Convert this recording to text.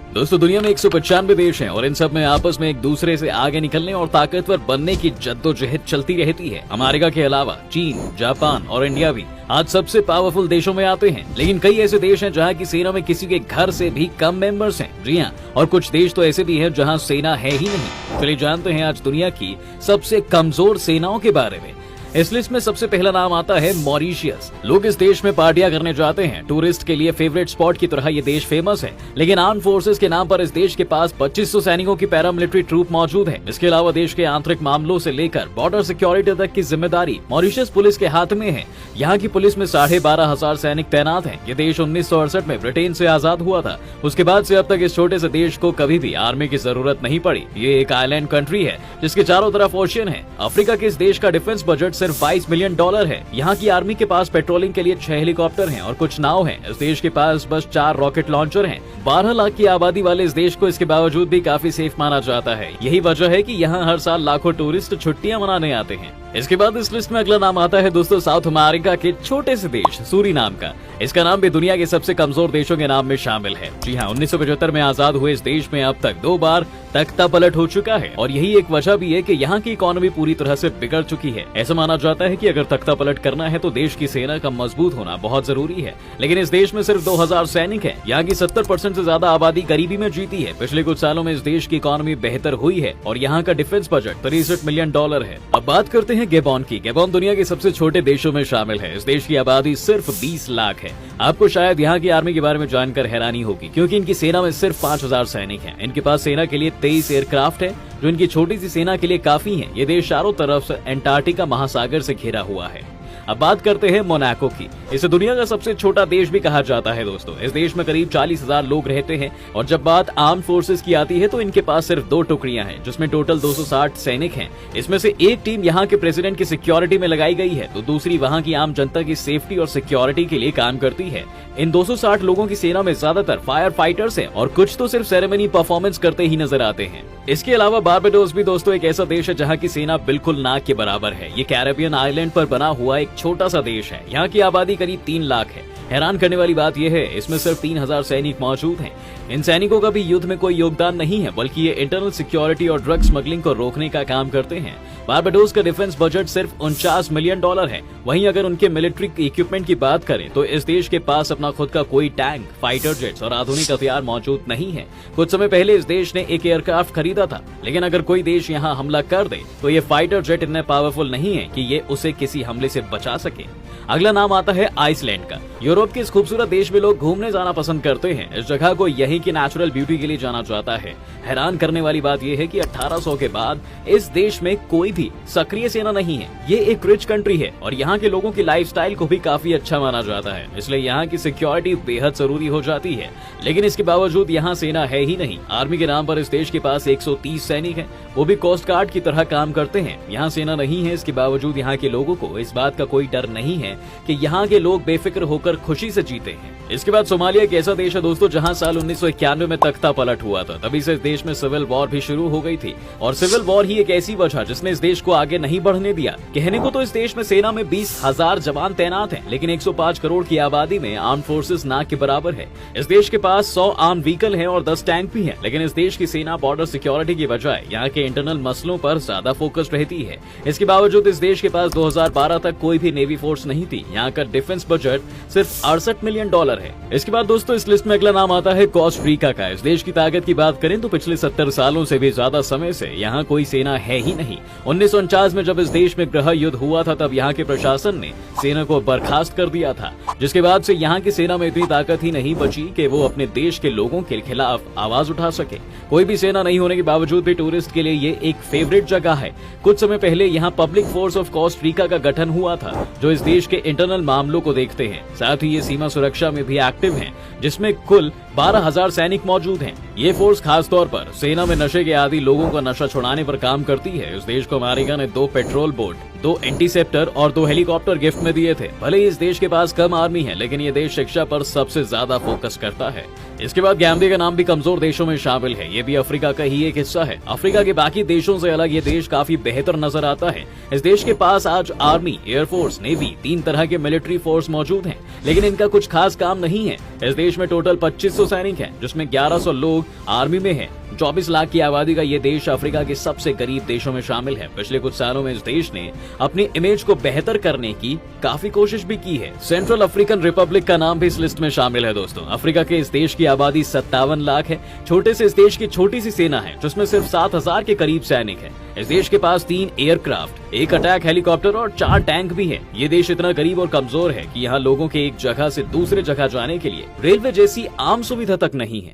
दोस्तों दुनिया में 195 देश हैं और इन सब में आपस में एक दूसरे से आगे निकलने और ताकतवर बनने की जद्दोजहद चलती रहती है। अमेरिका के अलावा चीन, जापान और इंडिया भी आज सबसे पावरफुल देशों में आते हैं, लेकिन कई ऐसे देश हैं जहां की सेना में किसी के घर से भी कम मेंबर्स हैं। जी हां, और कुछ देश तो ऐसे भी हैं जहां सेना है ही नहीं। चलिए जानते हैं आज दुनिया की सबसे कमजोर सेनाओं के बारे में। इस लिस्ट में सबसे पहला नाम आता है मॉरिशियस। लोग इस देश में पार्टियां करने जाते हैं। टूरिस्ट के लिए फेवरेट स्पॉट की तरह ये देश फेमस है, लेकिन आर्म फोर्सेस के नाम पर इस देश के पास 2500 सैनिकों की पैरामिलिट्री ट्रूप मौजूद है। इसके अलावा देश के आंतरिक मामलों से लेकर बॉर्डर सिक्योरिटी तक की जिम्मेदारी मॉरिशस पुलिस के हाथ में है। यहाँ की पुलिस में 12,500 सैनिक तैनात हैं। ये देश 1968 में ब्रिटेन से आजाद हुआ था। उसके बाद से अब तक इस छोटे से देश को कभी भी आर्मी की जरूरत नहीं पड़ी। ये एक आइलैंड कंट्री है जिसके चारों तरफ ओशियन है। अफ्रीका के इस देश का डिफेंस बजट सिर्फ $22 मिलियन है। यहाँ की आर्मी के पास पेट्रोलिंग के लिए 6 हेलीकॉप्टर हैं और कुछ नाव हैं। इस देश के पास बस 4 रॉकेट लॉन्चर हैं। 12 लाख की आबादी वाले इस देश को इसके बावजूद भी काफी सेफ माना जाता है। यही वजह है कि यहाँ हर साल लाखों टूरिस्ट छुट्टियां मनाने आते हैं। इसके बाद इस लिस्ट में अगला नाम आता है दोस्तों साउथ अमेरिका के छोटे से देश सूरीनाम का। इसका नाम भी दुनिया के सबसे कमजोर देशों के नाम में शामिल है। जी हाँ, 1975 में आजाद हुए इस देश में अब तक 2 बार तख्ता पलट हो चुका है और यही एक वजह भी है कि यहाँ की इकोनॉमी पूरी तरह से बिगड़ चुकी है। ऐसा माना जाता है कि अगर तख्ता पलट करना है तो देश की सेना का मजबूत होना बहुत जरूरी है, लेकिन इस देश में सिर्फ 2000 सैनिक हैं। यहाँ की 70% से ज्यादा आबादी गरीबी में जीती है। पिछले कुछ सालों में इस देश की इकोनॉमी बेहतर हुई है और यहाँ का डिफेंस बजट $63 मिलियन है। अब बात करते हैं गैबोन की। गैबोन दुनिया के सबसे छोटे देशों में शामिल है। इस देश की आबादी सिर्फ 20 लाख है। आपको शायद यहाँ की आर्मी के बारे में जानकर हैरानी होगी, क्योंकि इनकी सेना में सिर्फ 5000 सैनिक हैं। इनके पास सेना के लिए 23 एयरक्राफ्ट है, जो इनकी छोटी सी सेना के लिए काफी है। ये देश चारों तरफ से एंटार्क्टिका महासागर से घिरा हुआ है। अब बात करते हैं मोनाको की। इसे दुनिया का सबसे छोटा देश भी कहा जाता है दोस्तों। इस देश में करीब 40,000 लोग रहते हैं और जब बात आर्म फोर्सेस की आती है तो इनके पास सिर्फ 2 टुकड़ियां हैं, जिसमें टोटल 260 सैनिक हैं। इसमें से एक टीम यहाँ के प्रेसिडेंट की सिक्योरिटी में लगाई गई है, तो दूसरी वहाँ की आम जनता की सेफ्टी और सिक्योरिटी के लिए काम करती है। इन 260 लोगों की सेना में ज्यादातर फायर फाइटर्स हैं और कुछ तो सिर्फ सेरेमनी परफॉर्मेंस करते ही नजर आते हैं। इसके अलावा बारबाडोस भी दोस्तों एक ऐसा देश है जहाँ की सेना बिल्कुल नाक के बराबर है। ये कैरेबियन आइलैंड पर बना हुआ एक छोटा सा देश है। यहाँ की आबादी करीब 3 लाख है। हैरान करने वाली बात यह है, इसमें सिर्फ 3000 सैनिक मौजूद हैं। इन सैनिकों का भी युद्ध में कोई योगदान नहीं है, बल्कि ये इंटरनल सिक्योरिटी और ड्रग स्मगलिंग को रोकने का काम करते हैं। बारबाडोस का डिफेंस बजट सिर्फ $49 मिलियन है। वहीं अगर उनके मिलिट्री इक्विपमेंट की बात करें तो इस देश के पास अपना खुद का कोई टैंक, फाइटर जेट्स और आधुनिक हथियार मौजूद नहीं है। कुछ समय पहले इस देश ने एक एयरक्राफ्ट खरीदा था, लेकिन अगर कोई देश यहाँ हमला कर दे तो ये फाइटर जेट इतने पावरफुल नहीं है कि ये उसे किसी हमले से बचा सके। अगला नाम आता है आइसलैंड का। यूरोप के इस खूबसूरत देश में लोग घूमने जाना पसंद करते हैं। इस जगह को यहीं की नेचुरल ब्यूटी के लिए जाना जाता है। हैरान करने वाली बात यह है कि 1800 के बाद इस देश में कोई भी सक्रिय सेना नहीं है। ये एक रिच कंट्री है और यहाँ के लोगों की लाइफस्टाइल को भी काफी अच्छा माना जाता है, इसलिए यहाँ की सिक्योरिटी बेहद जरूरी हो जाती है। लेकिन इसके बावजूद यहाँ सेना है ही नहीं। आर्मी के नाम पर इस देश के पास 130 सैनिक हैं, वो भी कोस्ट गार्ड की तरह काम करते हैं। यहाँ सेना नहीं है, इसके बावजूद यहाँ के लोगों को इस बात का कोई डर नहीं है कि यहाँ के लोग बेफिक्र होकर खुशी से जीते हैं। इसके बाद सोमालिया एक ऐसा देश है दोस्तों जहाँ साल 1991 में तख्ता पलट हुआ था। तभी से इस देश में सिविल वॉर भी शुरू हो गई थी और सिविल वॉर ही एक ऐसी वजह जिसने इस देश को आगे नहीं बढ़ने दिया। कहने को तो इस देश में सेना में 20,000 जवान तैनात हैं, लेकिन 105 करोड़ की आबादी में आर्म फोर्सेस ना के बराबर है। इस देश के पास 100 आर्म व्हीकल हैं और 10 टैंक भी हैं, लेकिन इस देश की सेना बॉर्डर सिक्योरिटी की बजाय यहाँ के इंटरनल मसलों पर ज्यादा फोकस्ड रहती है। इसके बावजूद इस देश के पास 2012 तक कोई भी नेवी फोर्स नहीं थी। यहाँ का डिफेंस बजट सिर्फ $68 मिलियन है। इसके बाद दोस्तों इस लिस्ट में अगला नाम आता है कोस्टा का। इस देश की ताकत की बात करें तो पिछले 70 सालों से भी ज्यादा समय से यहाँ कोई सेना है ही नहीं। 1949 में जब इस देश में गृह युद्ध हुआ था तब यहाँ के प्रशासन ने सेना को बर्खास्त कर दिया था, जिसके बाद से यहाँ की सेना में इतनी ताकत ही नहीं बची कि वो अपने देश के लोगों के खिलाफ आवाज उठा सके। कोई भी सेना नहीं होने के बावजूद भी टूरिस्ट के लिए ये एक फेवरेट जगह है। कुछ समय पहले यहाँ पब्लिक फोर्स ऑफ कोस्टा का गठन हुआ था, जो इस देश के इंटरनल मामलों को देखते हैं। साथ ही ये सीमा सुरक्षा में भी एक्टिव हैं, जिसमें कुल 12,000 सैनिक मौजूद हैं। ये फोर्स खास तौर पर सेना में नशे के आदी लोगों का नशा छुड़ाने पर काम करती है। इस देश को अमेरिका ने 2 पेट्रोल बोट 2 इंटरसेप्टर और 2 हेलीकॉप्टर गिफ्ट में दिए थे। भले ही इस देश के पास कम आर्मी है, लेकिन ये देश शिक्षा पर सबसे ज्यादा फोकस करता है। इसके बाद गैम्बिया का नाम भी कमजोर देशों में शामिल है। ये भी अफ्रीका का ही एक हिस्सा है। अफ्रीका के बाकी देशों से अलग ये देश काफी बेहतर नजर आता है। इस देश के पास आज आर्मी, एयरफोर्स, नेवी 3 तरह के मिलिट्री फोर्स मौजूद हैं, लेकिन इनका कुछ खास काम नहीं है। इस देश में टोटल 2500 सैनिक हैं, जिसमें 1100 लोग आर्मी में हैं। 24 लाख की आबादी का ये देश अफ्रीका के सबसे गरीब देशों में शामिल है। पिछले कुछ सालों में इस देश ने अपनी इमेज को बेहतर करने की काफी कोशिश भी की है। सेंट्रल अफ्रीकन रिपब्लिक का नाम भी इस लिस्ट में शामिल है। दोस्तों, अफ्रीका के इस देश की आबादी 57 लाख है। छोटे से इस देश की छोटी सी सेना है, जिसमें सिर्फ 7000 के करीब सैनिक है। इस देश के पास 3 एयरक्राफ्ट, 1 अटैक हेलीकॉप्टर और 4 टैंक भी है। ये देश इतना गरीब और कमजोर है कि यहाँ लोगों के एक जगह से दूसरे जगह जाने के लिए रेलवे जैसी आम सुविधा तक नहीं है।